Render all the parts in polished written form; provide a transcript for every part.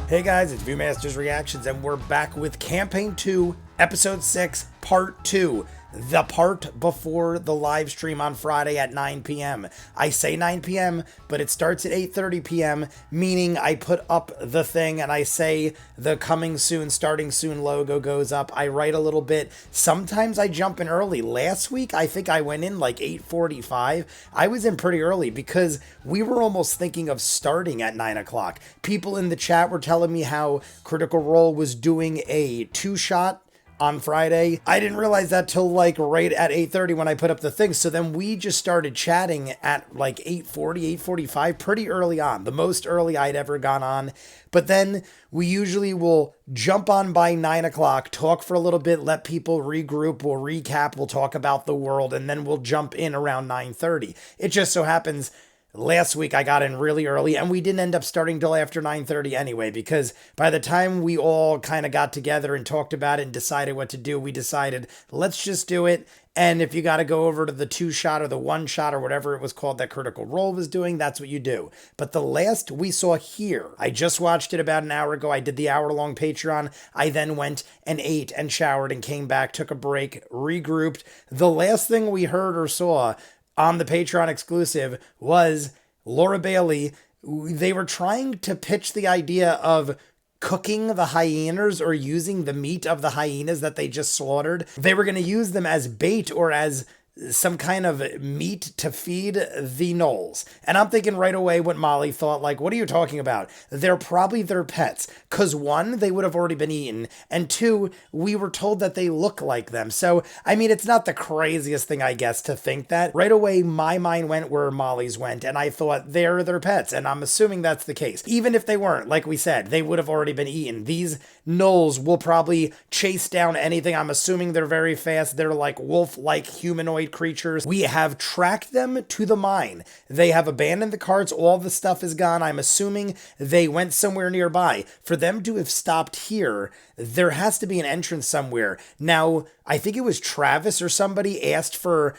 Hey guys, it's ViewMasters Reactions, and we're back with Campaign 2, Episode 6, Part 2. The part before the live stream on Friday at 9 p.m. I say 9 p.m., but it starts at 8:30 p.m., meaning I put up the thing and I say the coming soon, starting soon logo goes up. I write a little bit. Sometimes I jump in early. Last week, I think I went in like 8:45. I was in pretty early because we were almost thinking of starting at 9 o'clock. People in the chat were telling me how Critical Role was doing a two-shot on Friday. I didn't realize that till like right at 8:30 when I put up the thing. So then we just started chatting at like 8:40, 8:45, pretty early on, the most early I'd ever gone on. But then we usually will jump on by 9 o'clock, talk for a little bit, let people regroup, we'll recap, we'll talk about the world, and then we'll jump in around 9:30. It just so happens last week I got in really early, and we didn't end up starting till after 9:30 anyway, because by the time we all kind of got together and talked about it and decided what to do, we decided, let's just do it. And if you got to go over to the two-shot or the one-shot or whatever it was called that Critical Role was doing, that's what you do. But the last we saw here, I just watched it about an hour ago. I did the hour-long Patreon. I then went and ate and showered and came back, took a break, regrouped. The last thing we heard or saw on the Patreon exclusive was Laura Bailey. They were trying to pitch the idea of cooking the hyenas or using the meat of the hyenas that they just slaughtered. They were going to use them as bait or as some kind of meat to feed the gnolls. And I'm thinking right away what Molly thought, like, what are you talking about? They're probably their pets. Because one, they would have already been eaten. And two, we were told that they look like them. So, I mean, it's not the craziest thing, I guess, to think that. Right away, my mind went where Molly's went. And I thought, they're their pets. And I'm assuming that's the case. Even if they weren't, like we said, they would have already been eaten. These gnolls will probably chase down anything. I'm assuming they're very fast. They're like wolf-like humanoid creatures. We have tracked them to the mine. They have abandoned the carts. All the stuff is gone. I'm assuming they went somewhere nearby. For them to have stopped here, there has to be an entrance somewhere. Now, I think it was Travis or somebody asked for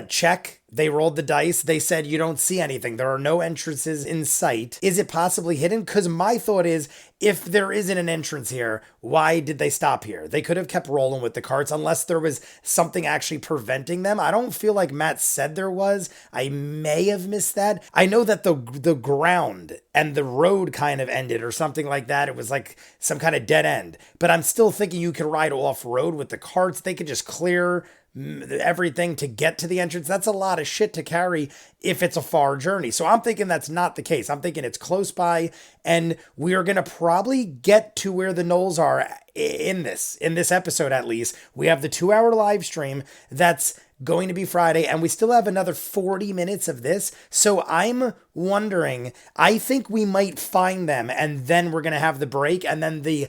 check. They rolled the dice. They said, you don't see anything. There are no entrances in sight. Is it possibly hidden? Because my thought is, if there isn't an entrance here, why did they stop here? They could have kept rolling with the carts unless there was something actually preventing them. I don't feel like Matt said there was. I may have missed that. I know that the ground and the road kind of ended or something like that. It was like some kind of dead end. But I'm still thinking you could ride off-road with the carts. They could just clear everything to get to the entrance. That's a lot of shit to carry if it's a far journey. So I'm thinking that's not the case. I'm thinking it's close by, and we are going to probably get to where the gnolls are in this episode. At least we have the 2-hour live stream that's going to be Friday, and we still have another 40 minutes of this. So I'm wondering, I think we might find them, and then we're going to have the break, and then the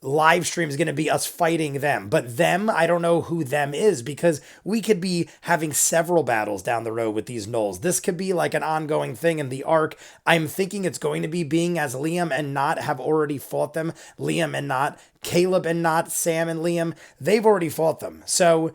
live stream is going to be us fighting them. But them, I don't know who them is, because we could be having several battles down the road with these gnolls. This could be like an ongoing thing in the arc. I'm thinking it's going to be being as Liam and Nott have already fought them. Liam and Nott, Caleb and Nott, Sam and Liam, they've already fought them. So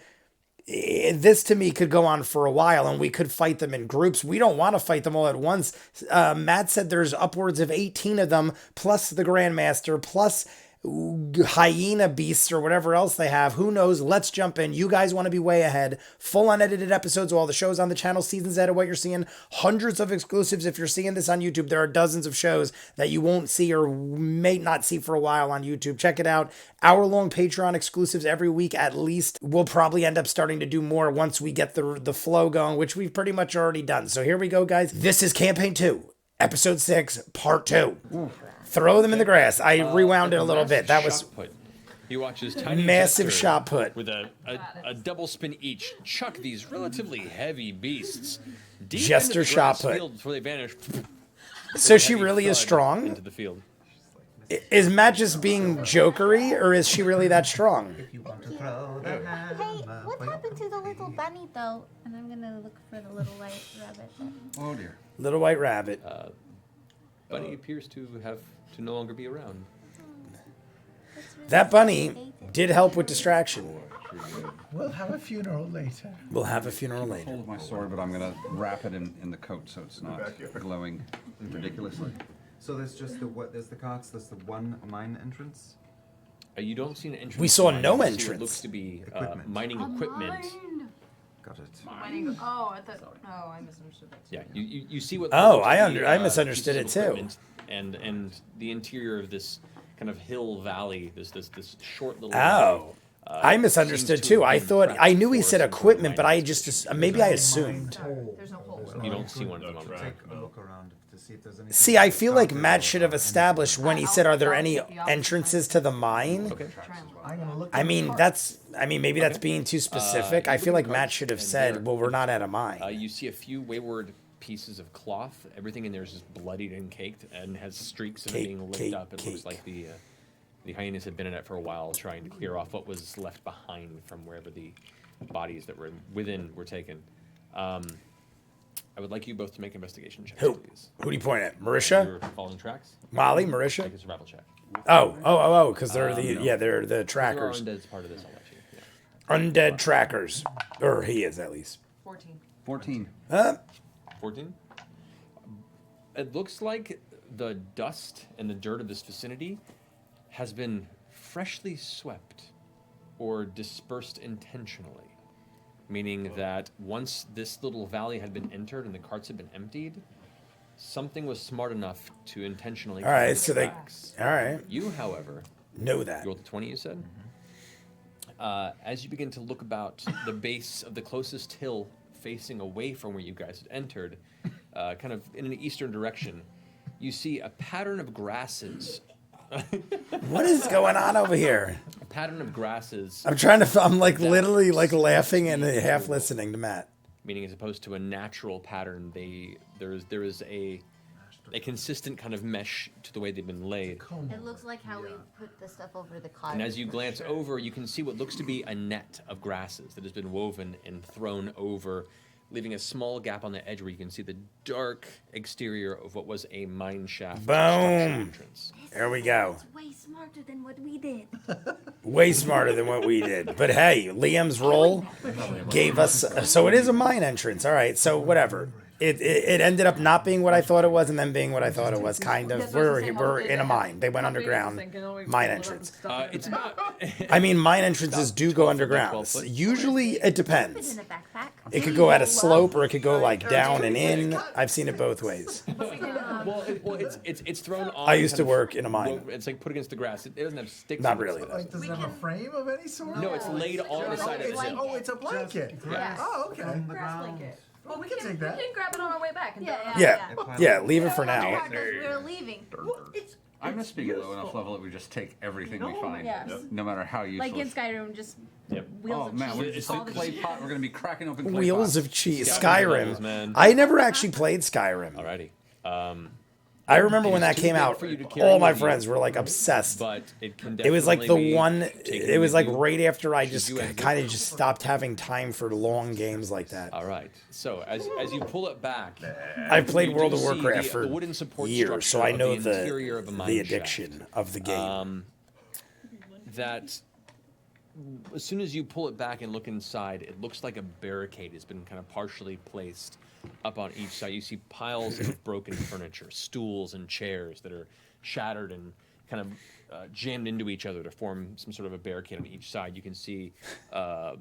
this to me could go on for a while, and we could fight them in groups. We don't want to fight them all at once. Matt said there's upwards of 18 of them, plus the Grandmaster, plus hyena beasts or whatever else they have. Who knows? Let's jump in. You guys want to be way ahead. Full unedited episodes of all the shows on the channel, seasons ahead of what you're seeing. Hundreds of exclusives. If you're seeing this on YouTube, there are dozens of shows that you won't see or may not see for a while on YouTube. Check it out. Hour-long Patreon exclusives every week at least. We'll probably end up starting to do more once we get the flow going, which we've pretty much already done. So here we go, guys. This is Campaign 2, Episode 6, Part 2. Ooh. Throw them in the grass. I rewound it a little bit. That was he watches tiny massive shot put with a double spin each. Chuck these relatively heavy beasts deep Jester shot put before they vanish. So she really is strong into the field. Is Matt just being jokery, or is she really that strong? Hey, what happened to the little bunny though? And I'm gonna look for the little white rabbit. Oh dear. Little white rabbit. Bunny appears to no longer be around. That bunny did help with distraction. We'll have a funeral later. We'll have a funeral later. Hold my sword, but I'm gonna wrap it in the coat so it's not glowing ridiculously. So there's just there's the carts, there's the one mine entrance. You don't see an entrance. We saw to mine, no you see entrance. What looks to be Equipment. mining equipment. Got it. Mining. Oh, I thought. Oh, I misunderstood that. Too. Yeah, you see what. Oh, looks I to be, I misunderstood it pieces of too. equipment And the interior of this kind of hill valley, this short little. Oh. I seems misunderstood to too. have I been thought prepped I knew he for said some sort of equipment, but mining I just system. maybe I assumed. There's no hole. You don't see one at the moment. Take a look around to see if there's anything. See, I feel like Matt should have established when he said, "Are there any entrances to the mine?" Okay. I'm gonna look. I mean, maybe that's being too specific. I feel like Matt should have said, "Well, we're not at a mine." You see a few wayward pieces of cloth. Everything in there is just bloodied and caked and has streaks of it being licked up. It looks like the hyenas had been in it for a while, trying to clear off what was left behind from wherever the bodies that were within were taken. I would like you both to make investigation checks, Who? please. Who do you point at? Marisha? You're following tracks. Molly? Marisha? Make a survival check. Oh, because they're they're the Your trackers. undead's part of this. I'll let you. Yeah. Undead trackers. Or he is, at least. 14. 14. 14. It looks like the dust and the dirt of this vicinity has been freshly swept or dispersed intentionally, meaning that once this little valley had been entered and the carts had been emptied, something was smart enough to intentionally. All right, cover so the they... tracks. All right. You, however, Know that. you rolled the 20, you said? As you begin to look about the base of the closest hill facing away from where you guys had entered, kind of in an eastern direction, you see a pattern of grasses. What is going on over here? A pattern of grasses, I'm like literally like laughing and half listening to Matt. meaning as opposed to a natural pattern, there is a consistent kind of mesh to the way they've been laid. It looks like how we put the stuff over the cot. And as you glance over, you can see what looks to be a net of grasses that has been woven and thrown over, leaving a small gap on the edge where you can see the dark exterior of what was a mine shaft. Boom. Entrance. There we go. It's way smarter than what we did. Way smarter than what we did. But hey, Liam's roll gave us... So it is a mine entrance. All right, so whatever. It ended up not being what I thought it was and then being what I thought it was, kind of. We're in a mine. They went underground. Mine entrance. It's about... I mean, mine entrances do go underground. Usually, it Put depends. in a backpack. It could go at a slope or it could go like down and in. I've seen it both ways. Well, it's thrown on. I used to kind of work in a mine. It's like put against the grass. It doesn't have sticks. Not on it, really. so it Like, does it have a frame of any sort? No, it's laid on the side of the hill. Oh, it's a blanket. Yeah. Oh, okay. From the Grass ground. blanket. Well, we We can can take that. grab it on our way back. And Yeah, leave it for now. Yeah, because we're leaving. I'm gonna speak at low enough level that we just take everything we find, Yes. no matter how useless. Like in Skyrim, just Yep. wheels Oh of man, we're cheese. just all like the clay cheese. pot. We're gonna be cracking open clay Wheels pots. of cheese. Skyrim, Skyrim. man. I never actually played Skyrim. Alrighty. I remember when that too came big out, for you to carry all my with you. friends were like obsessed. But it can It was like the definitely be one, taken it was with like you. right after I Should just you have kind of this just stopped having time for long games like that. All right. So as you pull it back, I've played you World do of see Warcraft the for wooden support years, so structure I of know the interior of a mine the shaft. addiction of the game. That as soon as you pull it back and look inside, it looks like a barricade has been kind of partially placed up on each side. You see piles of broken furniture, stools and chairs that are shattered and kind of jammed into each other to form some sort of a barricade on each side. You can see kind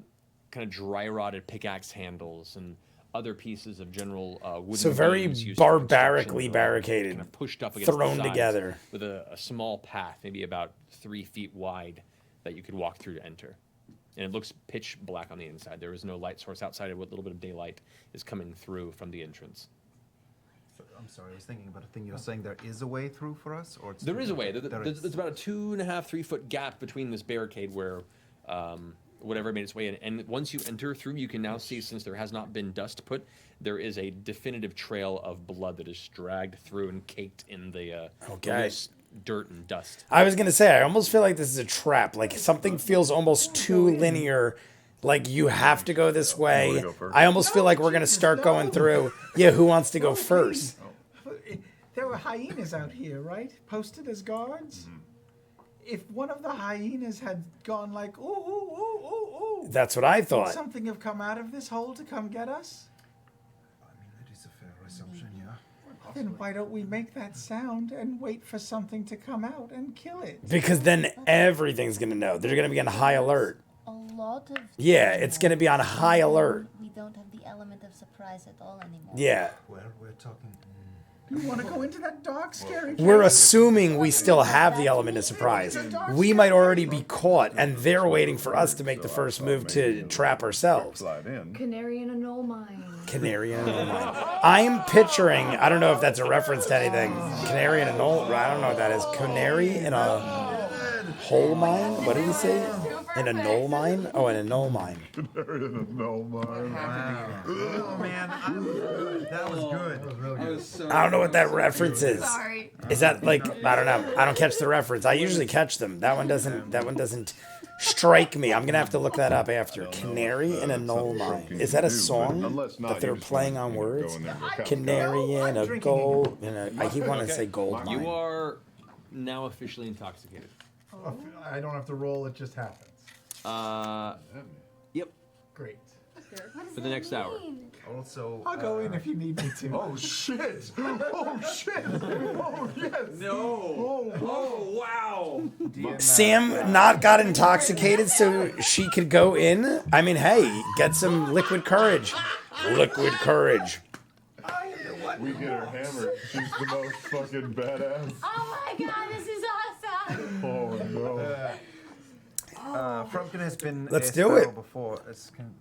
of dry rotted pickaxe handles and other pieces of general wooden So very beams used for barbarically construction, barricaded, kind of pushed up against thrown the sides together. with a small path, maybe about 3 feet wide, that you could walk through to enter. And it looks pitch black on the inside. There is no light source outside of what little bit of daylight is coming through from the entrance. I'm sorry, I was thinking about a thing. You're saying there is a way through for us, or it's There is a way. There There's is. about a 2.5, 3 foot gap between this barricade where whatever made its way in. And once you enter through, you can now see, since there has not been dust put, there is a definitive trail of blood that is dragged through and caked in the Okay. loose dirt and dust. I was gonna say, I almost feel like this is a trap. Like something feels almost too linear. Like you have to go this way. I almost feel like we're gonna start going through. Yeah, who wants to go first? There were hyenas out here, right? Posted as guards. If one of the hyenas had gone like, ooh, ooh, ooh, ooh, ooh, That's what I would thought. something have come out of this hole to come get us? I mean, that is a fair assumption, yeah. Then why don't we make that sound and wait for something to come out and kill it? Because then everything's gonna know. They're gonna be on high alert. A lot of. Yeah, it's gonna be on high alert. We don't have the element of surprise at all anymore. Yeah. Well, we're talking. You want to go into that dark, scary We're cave? assuming we still have the element of surprise. We might already be caught, and they're waiting for us to make the first move to trap ourselves. Slide in. Canary in a gnoll mine. Canary in a gnoll mine. I'm picturing, I don't know if that's a reference to anything. Canary in a gnoll, I don't know what that is. Canary in a hole mine? What did he say? In a gnoll mine? Oh, in a gnoll mine. Canary in a gnoll mine. Wow. Oh man, that was good. That was really good. I don't know what that reference is. Sorry. Is that like, I don't know. I don't catch the reference. I usually catch them. That one doesn't strike me. I'm gonna have to look that up after. Canary in a gnoll mine. Is that a song that they're playing on words? Canary in a gold. I keep wanting to say gold You mine. are now officially intoxicated. I don't have to roll, it just happens. Yep. Great. For the next hour. Also, I'll go in if you need me to. Oh shit! Oh shit! Oh yes! No. Oh wow. Sam not got intoxicated so she could go in. I mean, hey, get some liquid courage. Liquid courage. We get her hammered. She's the most fucking badass. Oh my god, this is awesome! Oh no. Frumpkin has been Let's a do sparrow it. before.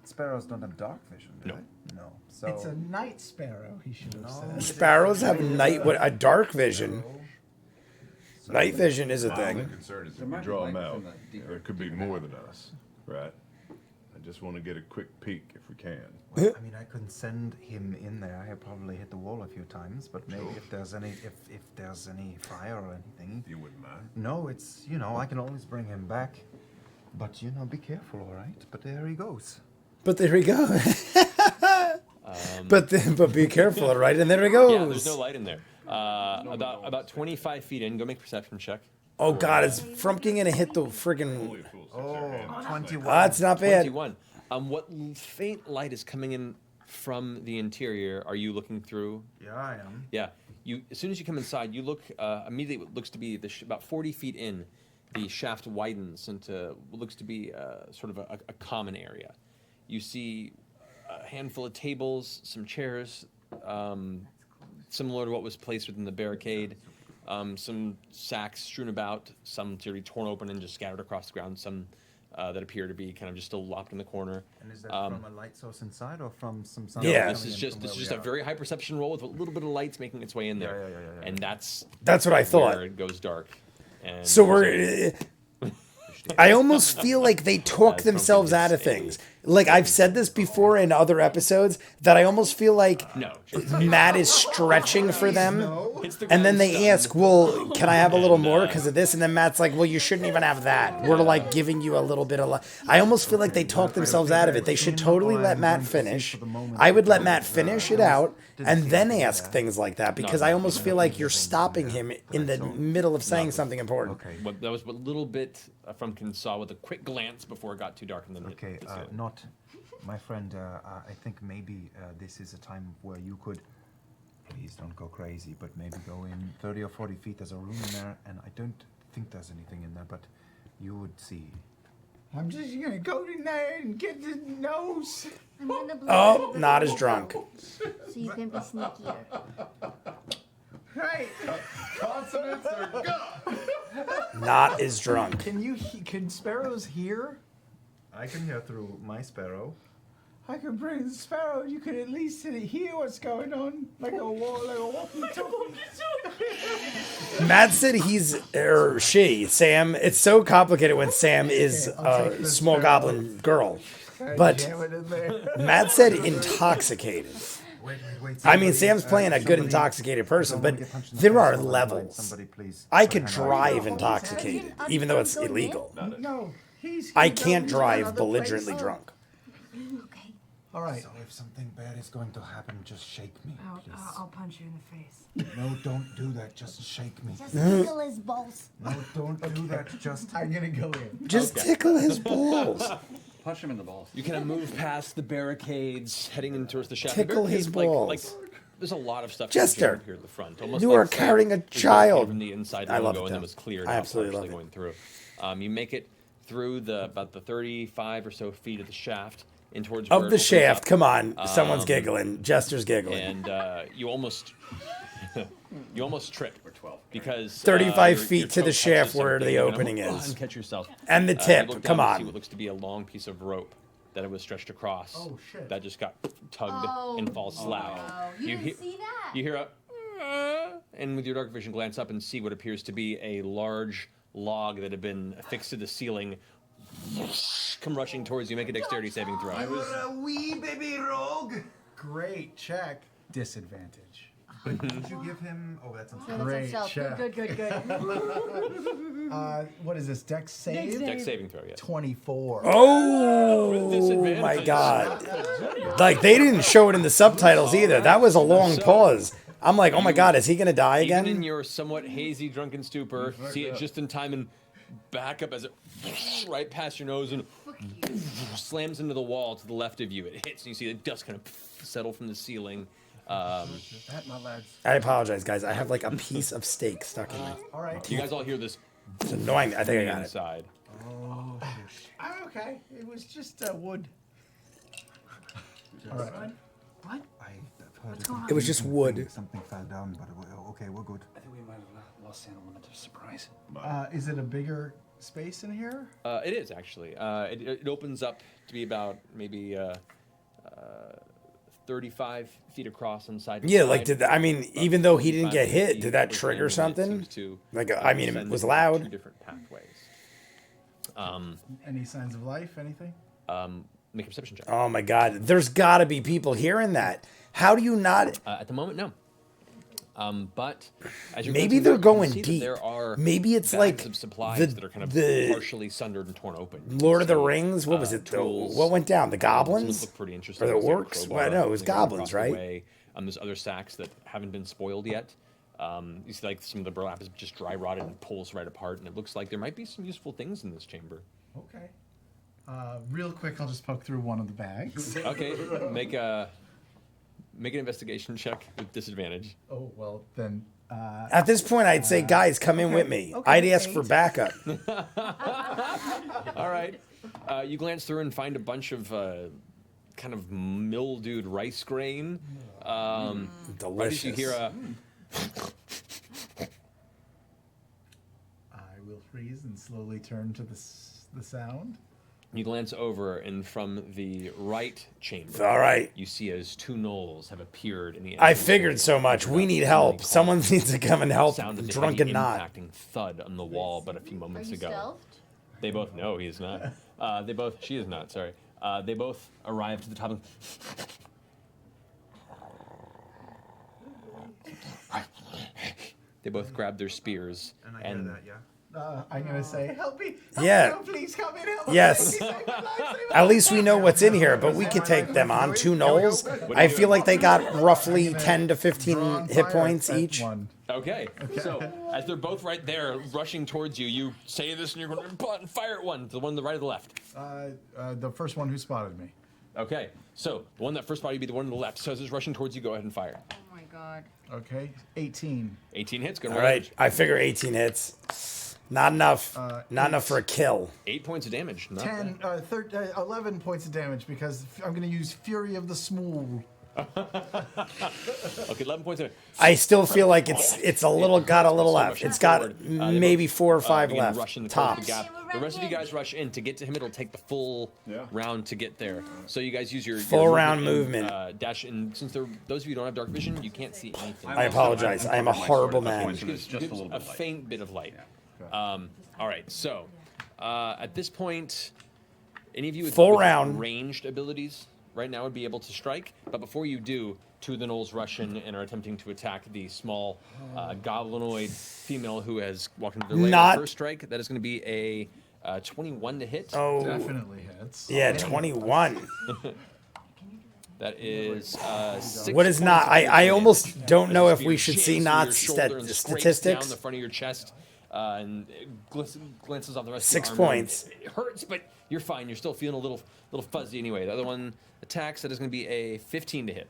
Sparrows don't have dark vision, do No. they? No. So It's a night sparrow, he should have said. Sparrows have a dark vision. Night vision is a My only thing. concern is if we draw them out, there could be more than us, right? I just want to get a quick peek if we can. well, I mean, I couldn't send him in there. He'll probably hit the wall a few times, but maybe if there's any fire or anything. You wouldn't mind. No, it's I can always bring him back. But be careful, all right? But there he goes. But there we go. But be careful, all right? And there it goes. Yeah, there's no light in there. About 25 feet in. Go make a perception check. Oh God, is Frumpkin gonna hit the friggin'? Oh, 21. That's not bad. 21. What faint light is coming in from the interior are you looking through? Yeah, I am. Yeah. As soon as you come inside, you look immediately. What looks to be about 40 feet in. The shaft widens into what looks to be sort of a common area. You see a handful of tables, some chairs, similar to what was placed within the barricade, some sacks strewn about, some clearly torn open and just scattered across the ground, some that appear to be kind of just still lopped in the corner. And is that from a light source inside or from some sun? Yeah. This is just a very high perception roll with a little bit of lights making its way in there. Yeah. And that's That's what I thought. where it goes dark. And So we're. I almost feel like they talk As themselves Frumpkin out of is things. Like I've said this before in other episodes that I almost feel like no. Matt is stretching for them. It's the And then ground they stone. ask, well, can I have a little more because of this? And then Matt's like, well, you shouldn't even have that. We're like giving you a little bit of. I almost feel like they talk themselves out of it. They should totally let Matt finish. I would let Matt finish it out and then ask things like that because I almost feel like you're stopping him in the middle of saying something important. Okay. That was what little bit Frumpkin saw with a quick glance before it got too dark. And then Okay, Nott, my friend, I think maybe this is a time where you could, please don't go crazy, but maybe go in 30 or 40 feet. There's a room in there, and I don't think there's anything in there, but you would see. I'm just gonna go in there and get the nose. I'm gonna blow Oh, the not as hole drunk. So you can be sneakier. Right. Consonants are gone. Not as drunk. Can sparrows hear? I can hear through my sparrow. I could bring the sparrow. You could at least hear what's going on, like a walkie-talkie. Matt said Sam. It's so complicated when Sam is a small goblin girl. But Jam it in there. Matt said intoxicated. Wait. I mean, Sam's playing a good intoxicated person, but there are levels. Somebody, please. I could drive intoxicated, even though it's illegal. No, he's. I gonna can't go to drive another belligerently place. drunk. Okay. All right. So if something bad is going to happen, just shake me, please. I'll punch you in the face. No, don't do that. Just shake me. Just tickle his balls. No, don't do that. Just. I'm gonna go in. Just tickle his balls. Punch him in the balls. You kind of move past the barricades, heading in towards the shaft. Tickle The his barricades, balls. There's a lot of stuff Jester, up here at the front. Almost you like are carrying a child. From the inside I love logo it, and then though. was cleared I out absolutely partially love it. going through. You make it through about the 35 or so feet of the shaft in towards where Of it the opens shaft, up. come on. Someone's giggling. Jester's giggling. And you almost trip. Or 12. Because 35 your feet to toe the shaft touches where something, the you're gonna opening move on is. and catch yourself. And the You tip, look come down to on. see what looks to be a long piece of rope that it was stretched across. Oh, shit. That just got tugged and falls slack. Oh, you didn't see that. You hear a, and with your dark vision, glance up and see what appears to be a large log that had been affixed to the ceiling. Come rushing towards you. Make a dexterity saving throw. a wee baby rogue. Great check. Disadvantage. Did you give him? Oh, that's So unfair. that's Great himself. check. Good. What is this? Dex save? Dex Dex saving throw, yes. 24. Oh disadvantage. my god. Like, they didn't show it in the subtitles either. That was a long pause. I'm like, oh my god, is he going to die Even in again? your somewhat hazy, drunken stupor, see it just in time and back up as it right past your nose and slams into the wall to the left of you. It hits and you see the dust kind of settle from the ceiling. That, my lads. I apologize, guys. I have like a piece of steak stuck in me. All right. You guys all hear this It's annoying. I think I got it. inside. I'm okay. It was just wood. All right. What? I've heard It was just wood. Something fell down, but okay, we're good. I think we might have lost an element of surprise. Is it a bigger space in here? It is actually. It opens up to be about maybe 35 feet across on side. to Yeah, side. like, I mean, even though he didn't 25 get hit, feet did that was trigger random, and it something? seems to, Like, I mean, it send was in loud. Two different pathways. Any signs of life? Anything? Make a perception check. Oh my god. There's got to be people hearing that. How do you not? At the moment, no. But as you're Maybe glancing they're back, you going see that deep. There are Maybe it's bags like of supplies the- that are kind of the partially sundered and torn open. You Lord of the see, Rings? What was it? tools. What went down? The Some of them goblins? look pretty interesting. Or the There's like a orcs? crowbar Well, no, it was going goblins, across the right? way. There's other sacks that haven't been spoiled yet. You see, like some of the burlap is just dry rotted and pulls right apart, and it looks like there might be some useful things in this chamber. Okay. Real quick, I'll just poke through one of the bags. Okay, make an investigation check with disadvantage. Oh well, then. At this point, I'd say, guys, come in with me. Okay, I'd ask for 8. backup. All right. You glance through and find a bunch of kind of mildewed rice grain. Right as Delicious. you hear a I will freeze and slowly turn to the sound. you glance over, and from the right chamber, All right. you see as two gnolls have appeared in the. I entrance figured area. so much. We need Really help. close. Someone needs to come and help Sound of the Drunken heavy Nott. impacting thud on the wall, but a few Are moments you ago. stealthed? They both know he is not. She is not. Sorry. They both arrive to the top. They both grab their spears And I hear that, yeah. I'm gonna say, help me! Yeah. Help me, please come in, help me! Yes. Please, save my life, save my At least we know what's in here, but we could take them on. Two gnolls. I feel like they got roughly 10 to 15 hit points each. One. Okay. So as they're both right there, rushing towards you, you say this, and you're going to fire at one, the one on the right or the left. The first one who spotted me. Okay. So the one that first spotted you be the one on the left. So as it's rushing towards you, go ahead and fire. Oh my god. Okay, 18. 18 hits. Good. All right. I figure 18 hits. Not enough. Not enough for a kill. 8 points of damage. Not 10, bad. 11 points of damage because I'm gonna use Fury of the Small. Okay, 11 points of damage. I still feel like it's a little got a little left. It's got maybe 4 or 5 Begin left. rushing to close Tops. the gap. The rest of you guys rush in. To get to him, it'll take the full round to get there. So you guys use your Full your round and, movement. dash. And since those of you who don't have dark vision, you can't see anything. I apologize. I am a horrible man. It's just a little bit light. faint bit of light. All right. So at this point, any of you with Full round. ranged abilities right now would be able to strike. But before you do, two of the gnolls rush in and are attempting to attack the small goblinoid female who has walked into their lair. Not- The first strike, that is going to be a 21 to hit. Oh, Definitely hits. yeah, 21. That is 6 What is points Nott? of I damage. almost don't know if Spear we should jams see through Nott's your shoulder and scrapes down statistics. the front of your chest, and it glances off the rest 6 of your armor. points. It hurts, but you're fine. You're still feeling a little fuzzy anyway. The other one attacks. That is going to be a 15 to hit.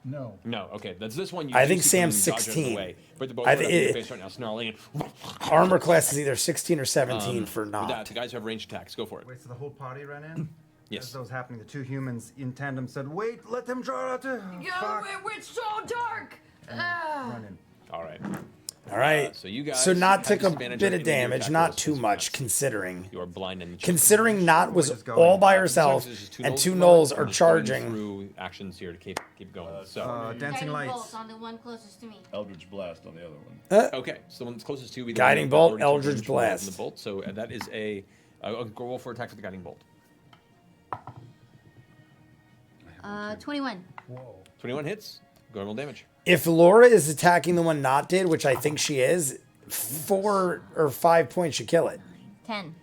No. No, okay. That's this one. You I do think see coming, Sam's you dodge out of the 16. way, but they're both I right up thi- in your it- face right now, snarling and. Armor class is either 16 or 17 for With Nott. that, the guys who have ranged attacks, go for it. Wait, so the whole party ran in? Yes. As that was happening, the two humans in tandem said, "Wait, let them draw out to It's so dark. run in." All right. All right. So you guys So Nott have took a disadvantage bit on of any of your damage, attack not rolls too because much considering. you are blind and Considering Nott was just go all in. by So herself there's just and two going. gnolls I'm are just going charging. through actions here to keep going. So Dancing Guiding lights. bolt on the one closest to me. Eldritch Blast on the other one. okay, so the one that's closest to you. Guiding bolt, Eldritch Blast. The bolt. So that is a roll for attack for the guiding bolt. 21. 21 hits. Go and roll damage. If Laura is attacking the one Nott did, which I think she is, 4 or 5 points should kill it. 10.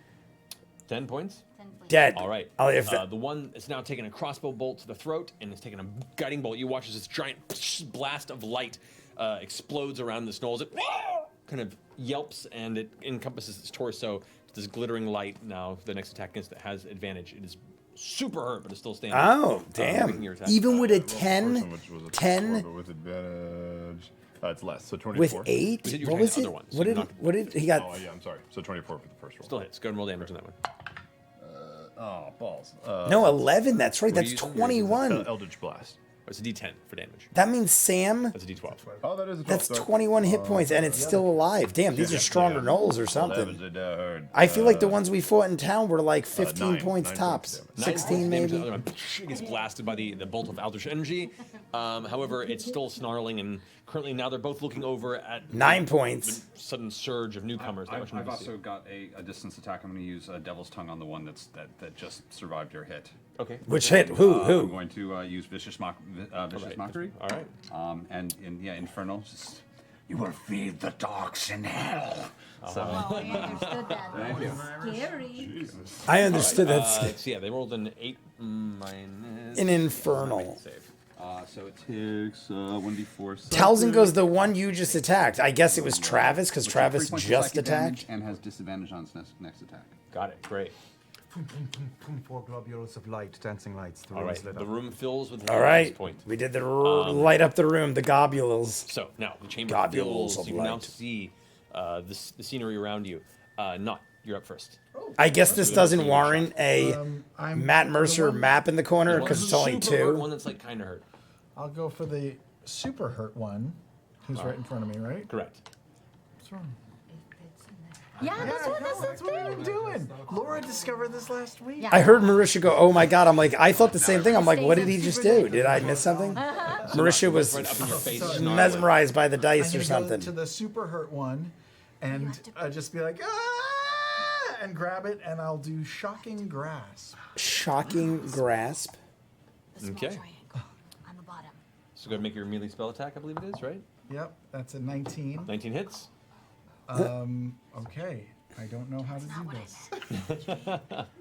10 points. 10 points. Dead. All right. If The one is now taking a crossbow bolt to the throat and is taking a guiding bolt. You watch as this giant blast of light explodes around the gnolls. It kind of yelps and it encompasses its torso. This glittering light. Now the next attack against it has advantage. It is super hurt, but it's still standing. Oh, making damn. your attack. Even with a First 10, one, which was a 10 4, but with advantage. It's less, so 24. with We 8? said you were What was attacking it? other ones, so What you're did not- what did he got? Oh, yeah, I'm sorry. So 24 for the first roll. Still hits. Go and roll damage on that one. Oh, balls. No, 11. That's right. What are That's you using? 21. Eldritch Blast. It's a D10 for damage. That means Sam. That's a D12. Oh, that is a 12 That's start. 21 hit points, and it's still alive. Damn, these are stronger gnolls or something. 11's a hard. I feel like the ones we fought in town were like 15 9 points 9 tops. points damage. 16 Damage to the maybe. other one. It gets blasted by the bolt of eldritch energy. However, it's still snarling, and currently now they're both looking over at 9 points. the sudden surge of newcomers. that I've rush into the also city. got a distance attack. I'm going to use Devil's Tongue on the one that just survived your hit. Okay. Which hit? Who? I'm Who? going to use Vicious Mockery. All right. And Infernal. Just, you will feed the dogs in hell. So, Oh, I understood that. Thank you. Scary. I understood that. So yeah, they rolled an 8 minus. An infernal. Save. so it takes 1d4. Tal'dorei goes the one you just attacked. I guess it was Travis because Travis just attacked. and has disadvantage on its next attack. Got it. Great. Boom, boom, boom, boom, 4 globules of light, dancing lights. The All room right. is lit The up. room fills with All light at right, this point. we did the light up the room, the globules. So now the chamber Globules fills. of You can now light. see the scenery around you. Nott, you're up first. I guess this doesn't warrant a I'm Matt Mercer the one- map in the corner One because that's it's only super hurt, 2. One that's like kind of hurt. I'll go for the super hurt one, who's right in front of me, right? Correct. What's wrong? Yeah, that's what That's what I've been doing. Laura discovered this last week. Yeah. I heard Marisha go, "Oh my god!" I'm like, I thought the same thing. I'm like, what did he just do? Did I miss something? Marisha was Right up in your face. Sorry. snarling. mesmerized by the I'm dice gonna or something. go to the super hurt one, and just be like, and grab it, and I'll do shocking grasp. Shocking grasp. The small Okay. triangle on the bottom. So go ahead and make your melee spell attack, I believe it is, right? Yep, that's a 19. 19 hits. Okay, I don't know how to do this.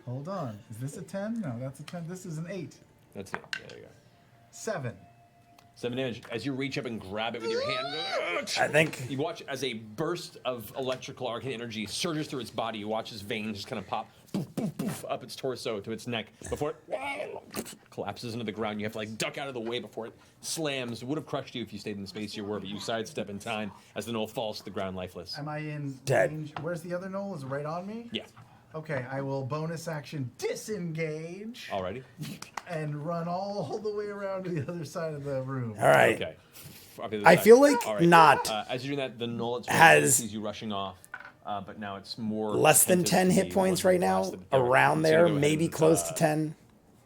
Hold on, is this a 10? No, that's a 10. This is an 8. That's it. Yeah, there you go. 7. 7 damage. As you reach up and grab it with your hand, I think you watch as a burst of electrical arcane energy surges through its body. You watch its veins just kind of pop poof, poof, poof, up its torso to its neck before it collapses into the ground. You have to like duck out of the way before it slams. It would have crushed you if you stayed in the space you were, but you sidestep in time as the gnoll falls to the ground lifeless. Am I in Dead. range? Where's the other gnoll? Is it right on me? Yeah. Okay, I will bonus action disengage Alrighty. and run all the way around to the other side of the room. all right. Okay. I feel like All right. Nott As you're doing that, the gnoll has sees you rushing off, but now it's more less than attentive 10 to hit the points one right who now, blasted the around so you there, go ahead maybe and, close to 10.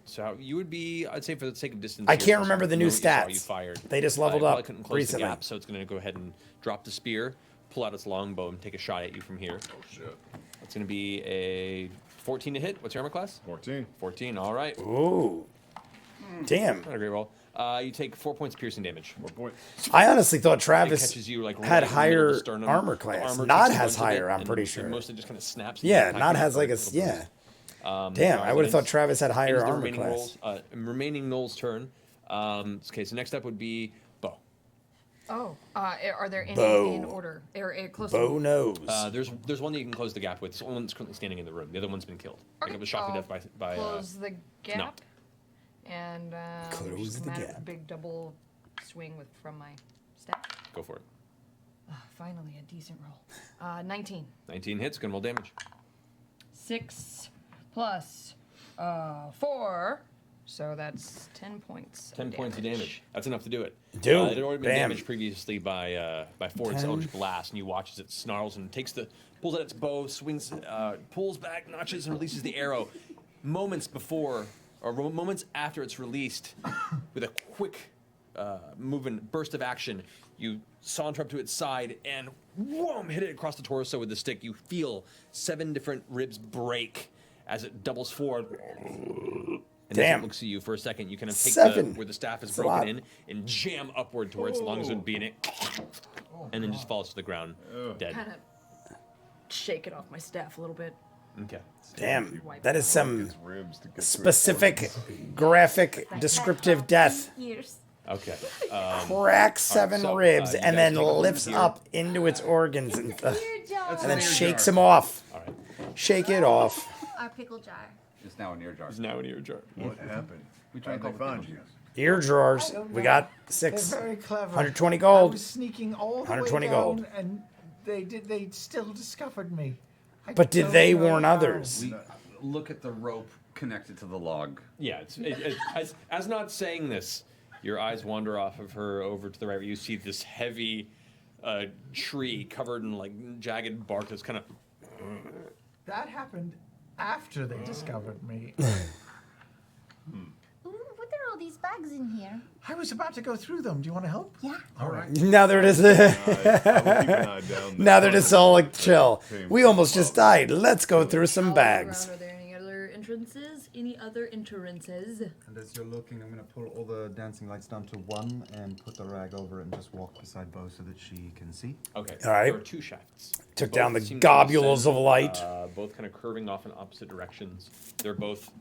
So you would be, I'd say, for the sake of distance. I here, can't since remember the you new know what you saw, you stats. fired. They just leveled It probably up couldn't close recently. the gap, so it's going to go ahead and drop the spear, pull out its longbow, and take a shot at you from here. Oh, shit. It's going to be a 14 to hit. What's your armor class? 14. 14. All right. Ooh. Damn. Not a great roll. You take 4 points piercing damage. 4 points. I honestly thought It Travis catches you like had right in the middle of higher the sternum. armor The class. armor Nott takes a has bunch of it, higher, I'm and pretty it sure. mostly just kind of snaps. Yeah, the Nott attack has like a little yeah. boost. Damn, I would have thought Nice. Travis had higher Ends the armor remaining class. rolls, remaining Noel's turn. Okay, so next up would be Bo. Oh, are there any Bow. in order? Or close Bo knows. There's one that you can close the gap with. It's the one that's currently standing in the room. The other one's been killed. Like, it was shot to I'll death by close the gap. Nott. And Close just the come at it with gap. a big double swing from my staff. Go for it. Finally, a decent roll. 19. 19 hits. Gonna roll damage. 6 plus 4. So that's 10 points. 10 points of damage. That's enough to do it. Dude, it had already been bam. damaged previously by Ford's Eldritch Blast, and you watch as it snarls and pulls out its bow, swings, pulls back, notches, and releases the arrow. Moments after it's released, with a quick movement, burst of action, you saunter up to its side and whoom, hit it across the torso with the stick. You feel 7 different ribs break as it doubles forward. And as it looks at you for a second, you kind of take where the staff is broken in and jam upward to where its lungs would be in it, and then just falls to the ground, dead. Kind of shake it off my staff a little bit. Okay. Damn, that is some specific, graphic, descriptive death. Years. Okay. Cracks 7 ribs you and guys then take a look lifts here. up into its organs and That's then shakes him off. All right. Shake it off. Our pickle jar. It's now an ear jar. It's now in your jar. What happened? We tried to How'd they find you? Ear drawers. I don't We know. got They're 6. very clever. 120 I gold. was sneaking all the 120 way down, gold. and they still discovered me. I But did don't they know warn how. others? We look at the rope connected to the log. Yeah, as not saying this, your eyes wander off of her over to the right where you see this heavy tree covered in like jagged bark that's kind of. That happened after they discovered me. Ooh, what are all these bags in here? I was about to go through them. Do you want to help? Yeah. All right. Now they're just now they're just all like chill. We almost just died. Let's go through some All bags. around, are there any other entrances? Any other entrances? And as you're looking, I'm going to pull all the dancing lights down to 1 and put the rag over it and just walk beside Bo so that she can see. Okay. All right. There are 2 shafts. Took Both down the seem to globules descend, of light. Both kind of curving off in opposite directions. They're both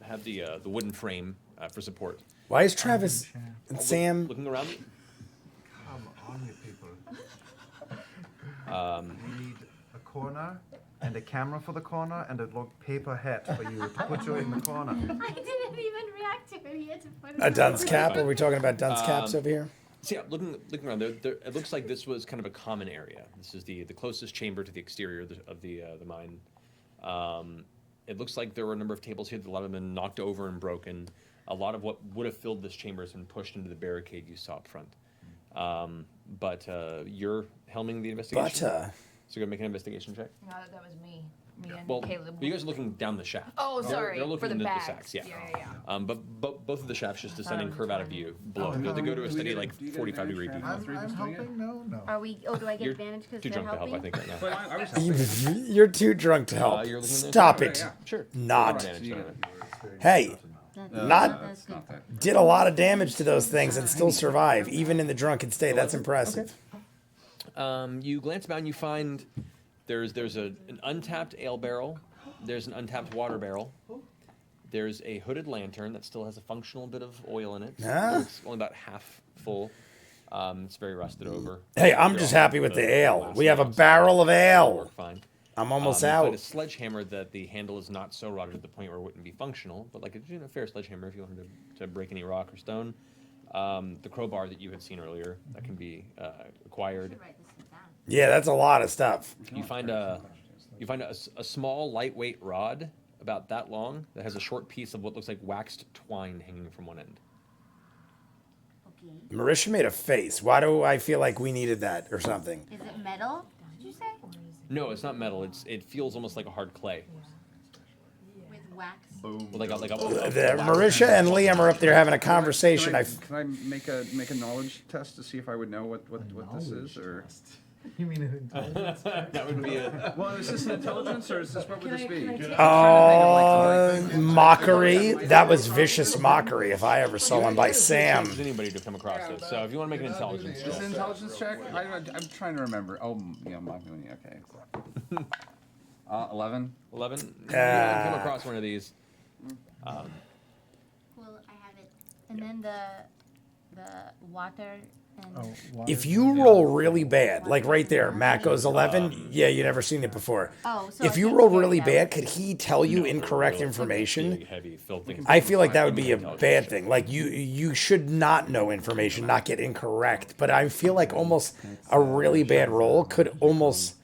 have the wooden frame for support. Why is Travis and Sam? Looking around. Come on, you people. We need a corner and a camera for the corner and a paper hat for you to put you in the corner. I didn't even react to it. He had to put it A dunce on. cap? Are we talking about dunce caps over here? So yeah, looking around, there, it looks like this was kind of a common area. This is the closest chamber to the exterior of the mine. It looks like there were a number of tables here. A lot of them have been knocked over and broken. A lot of what would have filled this chamber has been pushed into the barricade you saw up front. But you're helming the investigation. But So you're gonna make an investigation check. No, that was me. Me and Well, Caleb. you guys are looking down the shaft. Oh, They're- sorry. They're looking for the into bags. the sacks, yeah. Yeah. But both of the shafts just descend and curve out of view below. Oh, They go to a Do we steady get- like do you get 45 degree advantage beam. for having I'm Three just doing helping? No. Are we? Oh, do I get You're advantage because too they're drunk to help, I helping? think, right now. But I was helping. you're too drunk to help. You're looking at Stop this? it. Yeah. Sure. Not. Advantage, You don't get it? Hey, Not- That's good. Not that. did a lot of damage to those things and still survive, even in the drunken state. That's impressive. You glance about and you find there's an untapped ale barrel. There's an untapped water barrel. There's a hooded lantern that still has a functional bit of oil in it. Ah. It's only about half full. It's very rusted over. Hey, I'm They're just all happy with the ale. last We have a outside. barrel of ale. Work fine. I'm almost You find out. a sledgehammer that the handle is not so rotted to the point where it wouldn't be functional, but like a fair sledgehammer if you wanted to break any rock or stone. The crowbar that you had seen earlier that can be acquired. Write this one down. Yeah, that's a lot of stuff. You find a small lightweight rod about that long that has a short piece of what looks like waxed twine hanging from one end. Okay. Marisha made a face. Why do I feel like we needed that or something? Is it metal? Did you say? No, it's not metal. It feels almost like a hard clay. With wax. With like a Marisha and Liam are up there having a conversation. Can I make a knowledge test to see if I would know what this is, or? You mean an intelligence? that would be a Well, is this an intelligence, or is this what would this be? Mockery. That was vicious mockery if I ever saw one by Sam. There's anybody to come across this. So if you want to make an intelligence Is it an check, intelligence check? I'm trying to remember. Oh, yeah, mockery. Okay. 11. 11. You haven't come across one of these. Cool. I have it. And then the water And If you roll really bad, like right there, Matt goes 11. Yeah, you never seen it before. Oh, so If I you can roll carry really that bad, with could me. he tell you No, incorrect really, information? big, heavy, filthy. I feel like that would be a Intelligence bad check. thing. Like you should not know information, not get incorrect. But I feel like almost a really bad roll could almost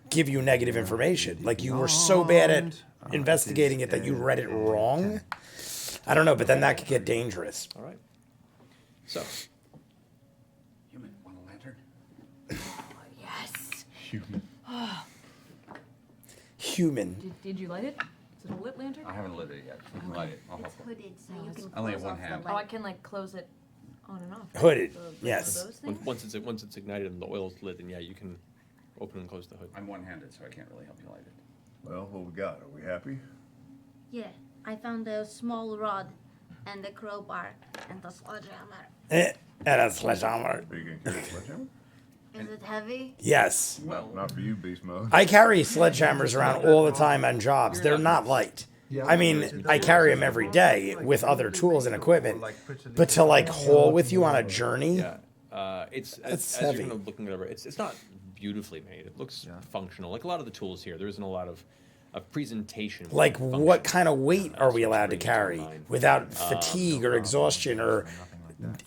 give you negative information. Like you were so bad at investigating it that you read it wrong. I don't know, but then that could get dangerous. All right. So, Human, want a lantern? Yes. Human. Human. Did you light it? Is it a lit lantern? I haven't lit it yet. You can light it. I'll It's help. hooded, so you can I only have close one off hand. the Oh, I light. can like close it on and off. right? Hooded, The- yes. Those things? once it's ignited and the oil's lit, then yeah, you can open and close the hood. I'm one-handed, so I can't really help you light it. Well, what we got? Are we happy? Yeah, I found a small rod and a crowbar and a sledgehammer. And a sledgehammer. Are you gonna carry a sledgehammer? Is it heavy? Yes. No, not for you, Beast Mode. I carry sledgehammers around all the time on jobs. They're not light. I mean, I carry them every day with other tools and equipment. But to like haul with you on a journey, Yeah, it's That's as you're heavy. kind of looking it over. It's not beautifully made. It looks functional. Like a lot of the tools here, there isn't a lot of presentation. like function. what kind of weight are we allowed to Brings to carry mind. without fatigue or exhaustion or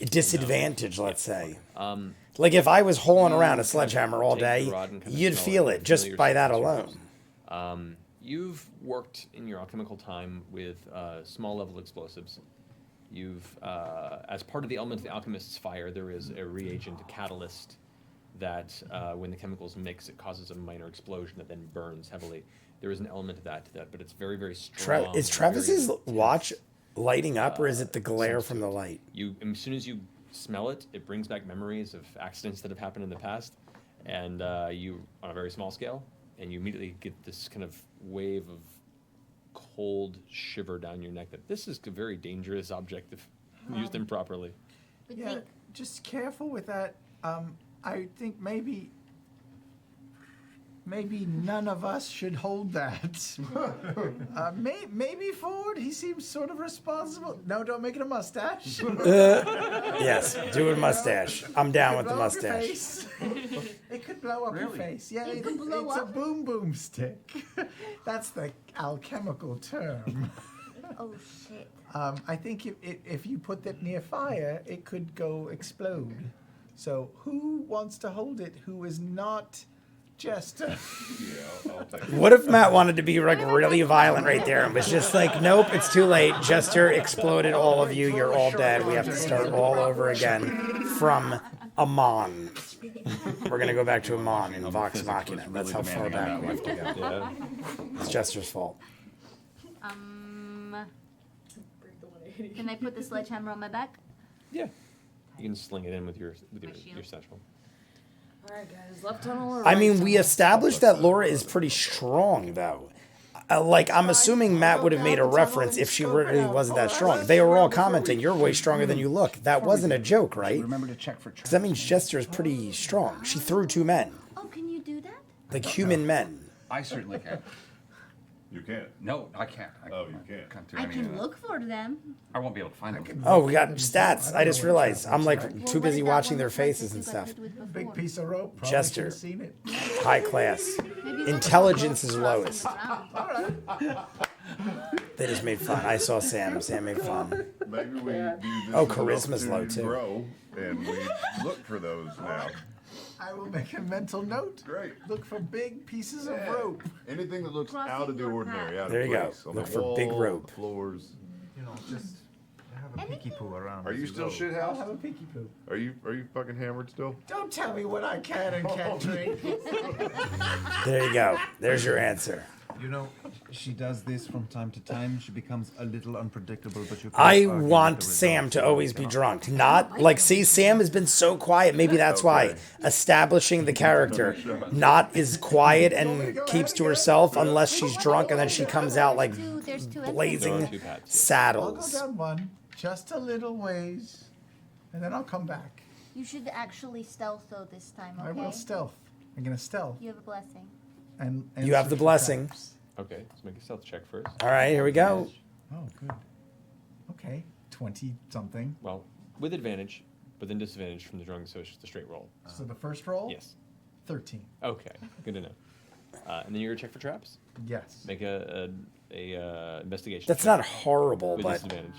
disadvantage, let's say? Like if I was hauling around a sledgehammer all Take the day, rod and kinda you'd smell feel it it and just feel by that yourself. alone. You've worked in your alchemical time with small level explosives. You've, as part of the element of the alchemist's fire, there is a reagent, a catalyst, that when the chemicals mix, it causes a minor explosion that then burns heavily. There is an element of that to that, but it's very, very strong. Is Travis's watch lighting up, or is it the glare from the light? You, as soon as you smell it, it brings back memories of accidents that have happened in the past, and you, on a very small scale, and you immediately get this kind of wave of cold shiver down your neck that this is a very dangerous object if used improperly. But Yeah, think, just careful with that. I think maybe none of us should hold that. Maybe Ford. He seems sort of responsible. No, don't make it a mustache. Yes, do a mustache. I'm down with the Blow up your mustache. face. It could blow up your Really? face. Yeah, It could blow it's a up? boom boom stick. That's the alchemical term. oh shit. I think if you put that near fire, it could go explode. So who wants to hold it? Who is not Jester? Yeah, I'll take it. What if Matt wanted to be like really violent right there and was just like, nope, it's too late. Jester exploded all of you. You're all dead. We have to start all over again from Amon. We're gonna go back to Amon in Vox Machina. That's how far back we have to go. Yeah. It's Jester's fault. Can I put the sledgehammer on my back? Yeah. You can sling it in with your shield. satchel. All right, guys. Left tunnel or I right mean, tunnel? we established that Laura is pretty strong, though. Like, I'm assuming Matt would have made a reference if she really wasn't that strong. They were all commenting, you're way stronger than you look. That wasn't a joke, right? Remember to check for traps. 'Cause that means Jester is pretty strong. She threw 2 men, Oh, can you do that? like human men. I certainly can. You can't. No, I can't. Oh, you can't. do I any can of that. look for them. I won't be able to find them. Oh, we got stats. I just realized. I'm like Well, too what busy did that watching one their look like faces that and you got stuff. hit with Big before? piece of rope. Probably Jester. should have seen it. High class. Maybe look Intelligence at is it lowest. crossing around. They just made fun. I saw Sam. Sam made fun. Maybe we do this Oh, as an charisma's low, opportunity to too. grow, and we look for those now. I will make a mental note. Great. Look for big pieces of Yeah. rope. Anything that looks Crossing out of the your ordinary, out of There you go. place. On Look the for big wall, rope. the floors. You know, just have a peeky poo around. Are as you still go. shit I'll have house? a peeky poo. Are you fucking hammered still? Don't tell me what I can and can't drink. There you go. There's your answer. You know, she does this from time to time. She becomes a little unpredictable, but you. can't I argue with want the Sam results, to you know, always you be know? drunk. Not like, see, Sam has been so quiet. Maybe that's why. Okay. Establishing the character. Not is quiet and keeps to herself unless she's drunk, and then she comes out like There's two blazing There are 2 paths. I'll go saddles. down one, just a little ways, and then I'll come back. You should actually stealth though this time, okay? I will stealth. I'm gonna stealth You have a blessing. and You have the search for blessing. traps. Okay, let's make a stealth check first. All right, here we go. Oh, good. Okay, 20 something. Well, with advantage, but then disadvantage from the drunk, so it's just a straight roll. So the first roll? Yes. 13. Okay, good to know. And then you're gonna check for traps. Yes. Make a investigation. That's check not horrible, with but disadvantage.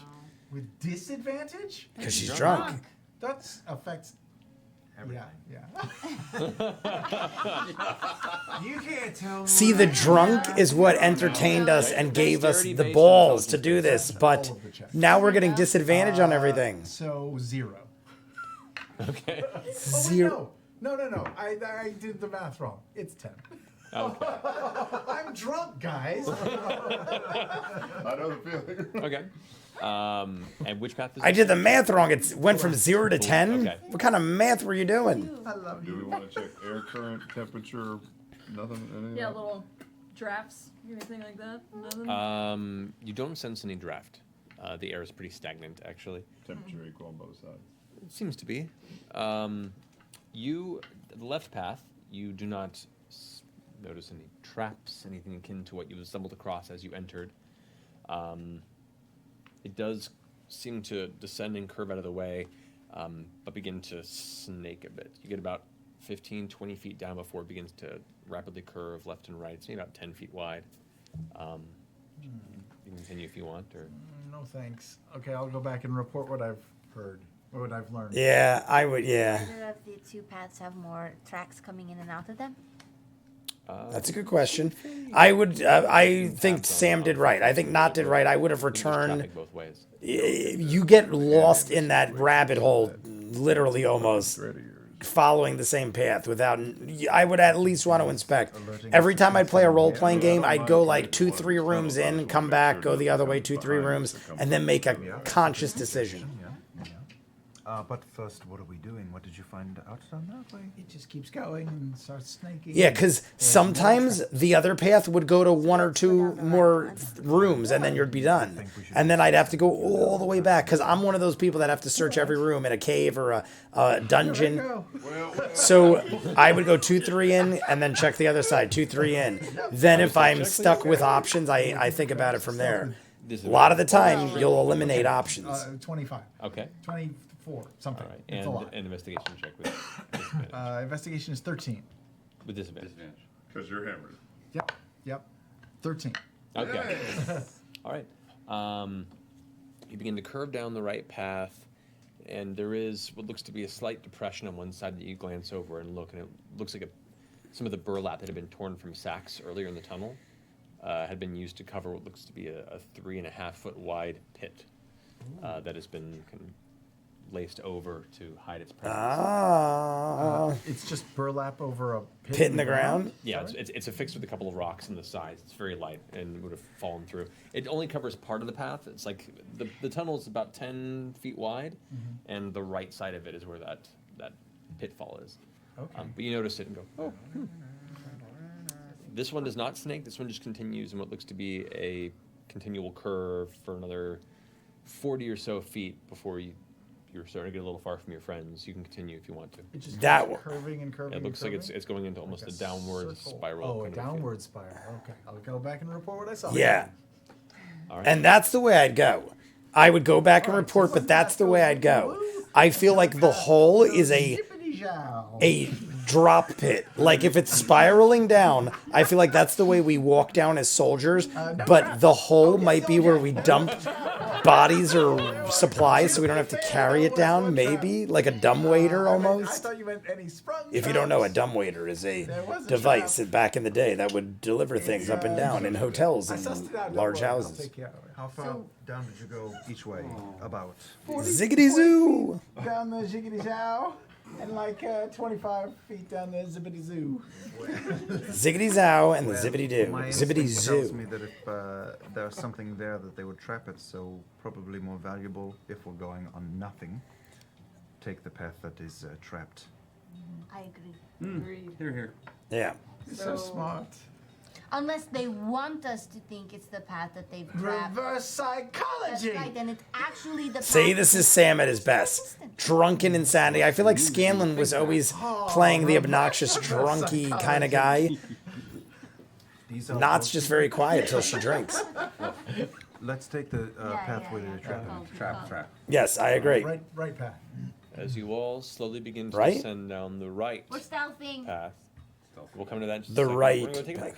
With disadvantage? because she's drunk. That affects Everything. Yeah. You can't tell me. See, the drunk is what entertained us and gave us the balls to do this, but now we're getting disadvantage on everything. So 0. Okay. Zero. No. I did the math wrong. It's 10. Okay. I'm drunk, guys. I know the feeling. Okay. And which path is I it? did the math wrong. It went from 0 to 10. Okay. What kind of math were you doing? I love Do we you. want to check air current, temperature, nothing? Anything? Yeah, little drafts, anything like that. Nothing. You don't sense any draft. The air is pretty stagnant, actually. Temperature equal on both sides. It seems to be. The left path, you do not notice any traps, anything akin to what you stumbled across as you entered. It does seem to descend and curve out of the way, but begin to snake a bit. You get about 15, 20 feet down before it begins to rapidly curve left and right. It's maybe about 10 feet wide. You can continue if you want, or No thanks. Okay, I'll go back and report what I've heard, or what I've learned. Yeah, I would, yeah. Either of the two paths have more tracks coming in and out of them? That's a good question. I think Sam did right. I think Nott did right. I would have there's returned. traffic both ways. You get lost in that rabbit hole, literally almost following the same path without. I would at least want to inspect. Every time I'd play a role playing game, I'd go like 2-3 rooms in, come back, go the other way 2-3 rooms, and then make a conscious decision. But first, what are we doing? What did you find out down that way? It just keeps going and starts snaking. Yeah, because sometimes the other path would go to 1 or 2 more rooms, and then you'd be done. And then I'd have to go all the way back, because I'm one of those people that have to search every room in a cave or a dungeon. So I would go 2-3 in, and then check the other side, 2-3 in. Then if I'm stuck with options, I think about it from there. A lot of the time, you'll eliminate options. 25. Okay. 24, something. All right. It's a lot. And investigation check with disadvantage. Investigation is 13. With disadvantage. Because you're hammered. Yep. 13. Okay. All right. You begin to curve down the right path, and there is what looks to be a slight depression on one side that you glance over and look, and it looks like some of the burlap that had been torn from sacks earlier in the tunnel had been used to cover what looks to be a 3.5-foot wide pit that has been kind of laced over to hide its presence. It's just burlap over a Pit in the ground? Yeah, it's affixed with a couple of rocks in the sides. It's very light and would have fallen through. It only covers part of the path. It's like the tunnel is about 10 feet wide, and the right side of it is where that pitfall is. Okay. But you notice it and go, oh. This one does not snake. This one just continues in what looks to be a continual curve for another 40 or so feet before you're starting to get a little far from your friends. You can continue if you want to. It just That keeps curving and curving. It looks and like curving? it's going into almost Like a downward circle. spiral. Oh, a kind of downward spiral. Okay, I'll go back and report what I saw. Yeah. All right. And that's the way I'd go. I would go back and report, but that's the way I'd go. I feel like the hole is a drop pit. Like if it's spiraling down, I feel like that's the way we walk down as soldiers, but the hole might be where we dump bodies or supplies so we don't have to carry it down, maybe like a dumbwaiter I almost. thought you meant any sprung If you don't know, a dumbwaiter is a device back in the day that would deliver things up and down in hotels I sussed it out. and Don't large worry, I'll houses. take care of it. How far down did you go each way? About. Ziggity zoo! Down the jiggity zow, and like 25 feet down the zippity zoo. Ziggity zow and the zippity doo. My Zippity instinct tells zoo. me that if there's something there that they would trap it, so probably more valuable if we're going on nothing. Take the path that is trapped. I agree. Agreed. Here. Yeah. So smart. Unless they want us to think it's the path that they've trapped. Reverse That's psychology. right, and it's actually the path. Say this is Sam at his best. Drunken insanity. I feel like Scanlan was always playing the obnoxious drunky kind of guy. These are Nott's both- just very quiet till she drinks. Let's take the pathway to the trap. Trap. Yes, I agree. Right path. as you all slowly begin to Right? descend down the right We're stealthing. path. We'll come to that in just The a second. right We're gonna go take a break.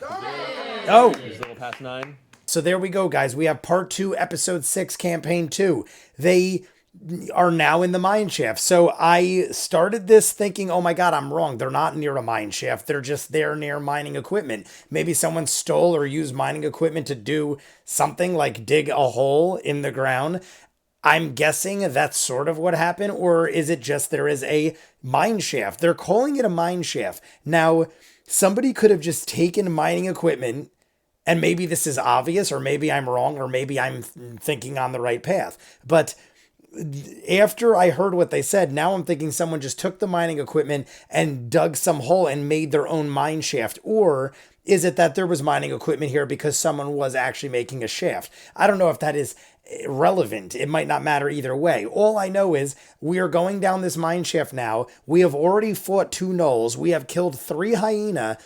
Oh, It's a little past 9. so there we go, guys. We have part 2, episode 6, campaign 2. They are now in the Mineshaft. So I started this thinking, oh my God, I'm wrong. They're not near a Mineshaft. They're just there near mining equipment. Maybe someone stole or used mining equipment to do something like dig a hole in the ground. I'm guessing that's sort of what happened, or is it just there is a mine shaft? They're calling it a mine shaft. Now, somebody could have just taken mining equipment, and maybe this is obvious, or maybe I'm wrong, or maybe I'm thinking on the right path. But after I heard what they said, now I'm thinking someone just took the mining equipment and dug some hole and made their own mine shaft. Or is it that there was mining equipment here because someone was actually making a shaft? I don't know if that is relevant. It might not matter either way. All I know is we are going down this mine shaft now. We have already fought 2 gnolls. We have killed 3 hyena.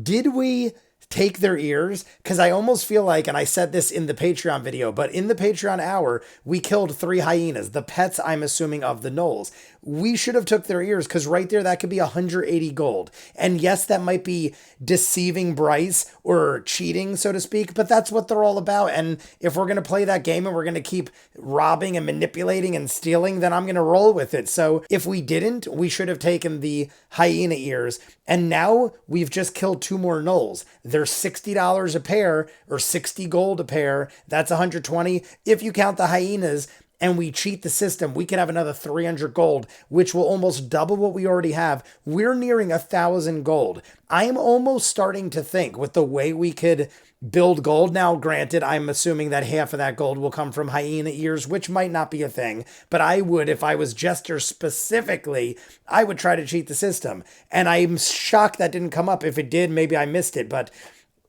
Did we take their ears? Because I almost feel like, and I said this in the Patreon video, but in the Patreon hour, we killed 3 hyenas, the pets, I'm assuming, of the gnolls. We should have took their ears, because right there, that could be 180 gold. And yes, that might be deceiving Bryce or cheating, so to speak, but that's what they're all about. And if we're going to play that game and we're going to keep robbing and manipulating and stealing, then I'm going to roll with it. So if we didn't, we should have taken the hyena ears. And now we've just killed 2 more gnolls. They're $60 a pair, or 60 gold a pair. That's 120. If you count the hyenas and we cheat the system, we can have another 300 gold, which will almost double what we already have. We're nearing 1,000 gold. I'm almost starting to think with the way we could build gold. Now, granted, I'm assuming that half of that gold will come from hyena ears, which might not be a thing, but I would, if I was Jester specifically, I would try to cheat the system. And I'm shocked that didn't come up. If it did, maybe I missed it, but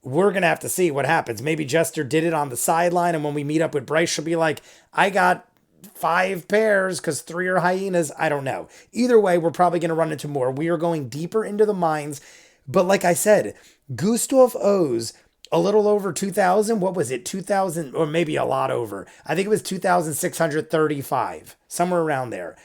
we're going to have to see what happens. Maybe Jester did it on the sideline, and when we meet up with Bryce, she'll be like, I got 5 pairs because 3 are hyenas. I don't know. Either way, we're probably going to run into more. We are going deeper into the mines. But like I said, Gustav owes a little over 2,000. What was it? 2,000, or maybe a lot over. I think it was 2,635, somewhere around there.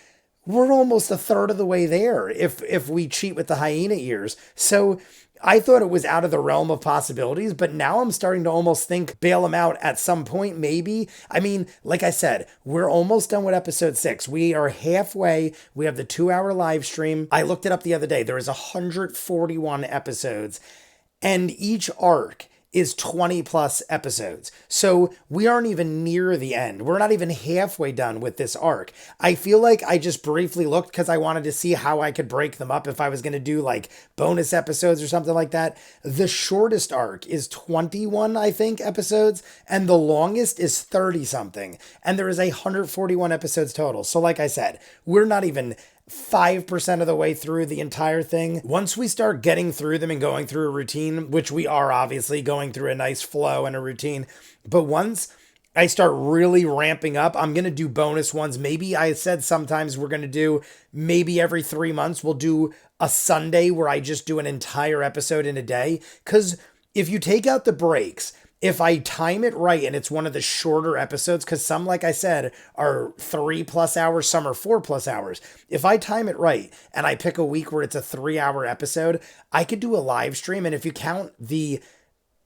We're almost a third of the way there if we cheat with the hyena ears. So I thought it was out of the realm of possibilities, but now I'm starting to almost think bail them out at some point, maybe. I mean, like I said, we're almost done with episode 6. We are halfway. We have the 2-hour live stream. I looked it up the other day. There is 141 episodes, and each arc is 20 plus episodes. So we aren't even near the end. We're not even halfway done with this arc. I feel like I just briefly looked because I wanted to see how I could break them up if I was going to do like bonus episodes or something like that. The shortest arc is 21, I think, episodes, and the longest is 30 something. And there is 141 episodes total. So like I said, we're not even 5% of the way through the entire thing. Once we start getting through them and going through a routine, which we are obviously going through a nice flow and a routine, but once I start really ramping up, I'm going to do bonus ones. Maybe I said sometimes we're going to do maybe every 3 months, we'll do a Sunday where I just do an entire episode in a day. Because if you take out the breaks, if I time it right and it's one of the shorter episodes, because some, like I said, are 3+ hours, some are 4+ hours. If I time it right and I pick a week where it's a 3-hour episode, I could do a live stream. And if you count the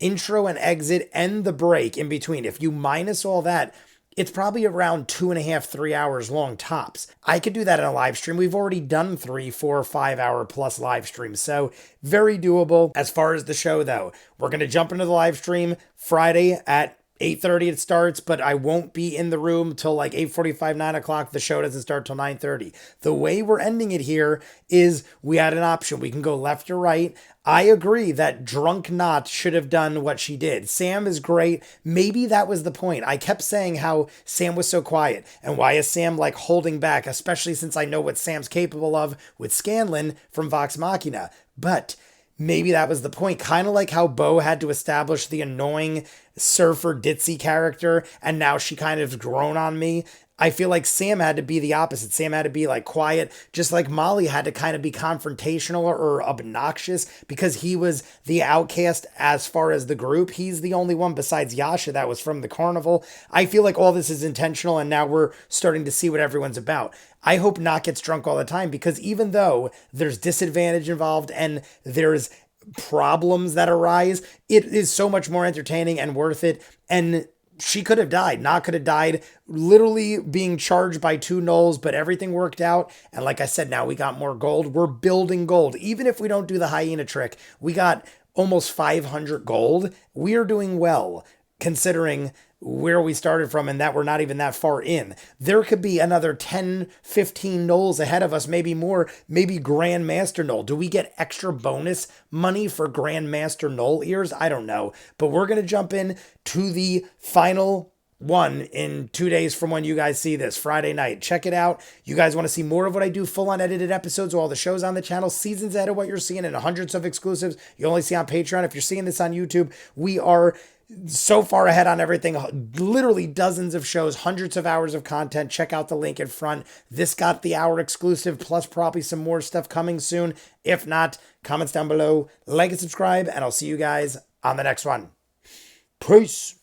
intro and exit and the break in between, if you minus all that, it's probably around 2.5, 3 hours long tops. I could do that in a live stream. We've already done 3, 4, 5 hour plus live streams. So very doable. As far as the show though, we're going to jump into the live stream Friday at 8:30 it starts, but I won't be in the room till like 8:45, 9 o'clock. The show doesn't start till 9:30. The way we're ending it here is we had an option. We can go left or right. I agree that drunk Nott should have done what she did. Sam is great. Maybe that was the point. I kept saying how Sam was so quiet. And why is Sam like holding back, especially since I know what Sam's capable of with Scanlan from Vox Machina. But maybe that was the point. Kind of like how Bo had to establish the annoying surfer ditzy character, and now she kind of grown on me. I feel like Sam had to be the opposite. Sam had to be like quiet, just like Molly had to kind of be confrontational or obnoxious because he was the outcast as far as the group. He's the only one besides Yasha that was from the carnival. I feel like all this is intentional and now we're starting to see what everyone's about. I hope Nott gets drunk all the time because even though there's disadvantage involved and there's problems that arise, it is so much more entertaining and worth it. And she could have died. Nott could have died literally being charged by 2 gnolls, but everything worked out. And like I said, now we got more gold. We're building gold. Even if we don't do the hyena trick, we got almost 500 gold. We are doing well considering where we started from and that we're not even that far in. There could be another 10, 15 gnolls ahead of us, maybe more, maybe Grandmaster Gnoll. Do we get extra bonus money for Grandmaster Gnoll ears? I don't know. But we're going to jump in to the final one in 2 days from when you guys see this, Friday night. Check it out. You guys want to see more of what I do, full on edited episodes of all the shows on the channel, seasons ahead of what you're seeing, and hundreds of exclusives you only see on Patreon. If you're seeing this on YouTube, we are so far ahead on everything, literally dozens of shows, hundreds of hours of content. Check out the link in front. This got the hour exclusive, plus probably some more stuff coming soon. If not, comments down below, like and subscribe, and I'll see you guys on the next one. Peace.